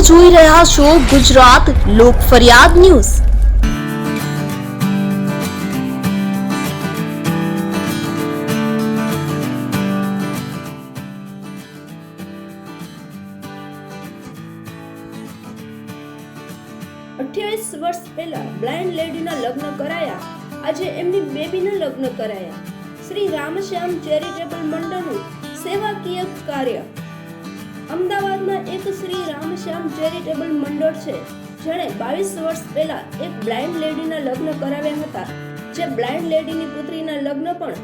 જોઈ રહ્યા છો ગુજરાત લોક ફરિયાદ ન્યૂઝ। अठावीस वर्ष पहला ब्लाइंड लेडीना लग्न कराया। आज एमनी बेबीना लग्न कराया। श्री रामश्याम चेरिटेबल मंडळનું સેવાકીય કાર્ય। અમદાવાદમાં એક શ્રી રામશ્યામ ચેરિટેબલ મંડળ છે જેણે 22 વર્ષ પહેલા એક બ્લાઇન્ડ લેડીના લગ્ન કરાવ્યા હતા। જે બ્લાઇન્ડ લેડીની પુત્રીના લગ્ન પણ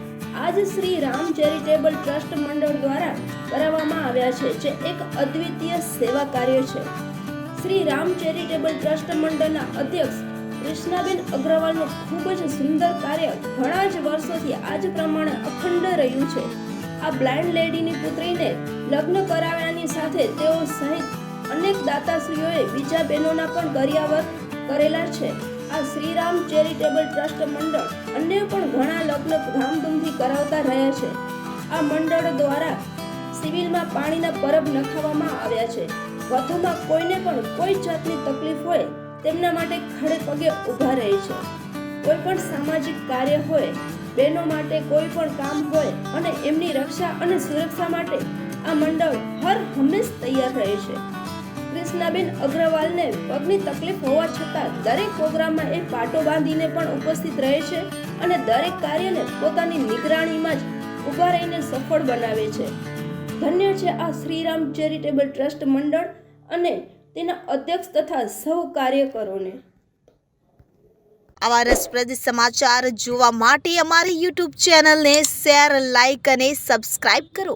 આજ શ્રી રામ ચેરિટેબલ ટ્રસ્ટ મંડળ દ્વારા કરાવવામાં આવ્યા છે, જે એક અદ્વિતીય સેવા કાર્ય છે। શ્રી રામ ચેરિટેબલ ટ્રસ્ટ મંડળના અધ્યક્ષ કૃષ્ણાબેન અગ્રવાલનું ખૂબ જ સુંદર કાર્ય ઘણા જ વર્ષોથી આજ પ્રમાણે અખંડ રહ્યું છે। આ બ્લાઇન્ડ લેડીની પુત્રીને લગ્ન કરાવ્યાની સાથે તેઓ સહિત અનેક દાતાશ્રીઓએ બીજા બહેનોના પણ કર્યાવર કરેલા છે। આ શ્રીરામ ચેરિટેબલ ટ્રસ્ટ મંડળ અન્ય પણ ઘણા લગ્ન ધામધૂમથી કરાવતા રહ્યા છે। આ મંડળ દ્વારા સિવિલમાં પાણીના પરબ નખાવવામાં આવ્યા છે। વધુમાં કોઈને પણ કોઈ જાતની તકલીફ હોય તેમના માટે ખડે પગે ઊભા રહે છે। કોઈ પણ સામાજિક કાર્ય હોય, બહેનો માટે કોઈ પણ કામ હોય અને એમની રક્ષા અને સુરક્ષા માટે આ મંડળ હર હંમેશ તૈયાર રહે છે। કૃષ્ણાબેન અગ્રવાલને પગની તકલીફ હોવા છતાં દરેક પ્રોગ્રામમાં એ પાટો બાંધીને પણ ઉપસ્થિત રહે છે અને દરેક કાર્યને પોતાની નિગરાણીમાં જ ઊભા રહીને સફળ બનાવે છે। ધન્ય છે આ શ્રીરામ ચેરિટેબલ ટ્રસ્ટ મંડળ અને તેના અધ્યક્ષ તથા સૌ કાર્યકરોને। આવા રસપ્રદ સમાચાર જોવા માટે અમારી YouTube ચેનલને શેર, લાઇક અને સબસ્ક્રાઇબ કરો।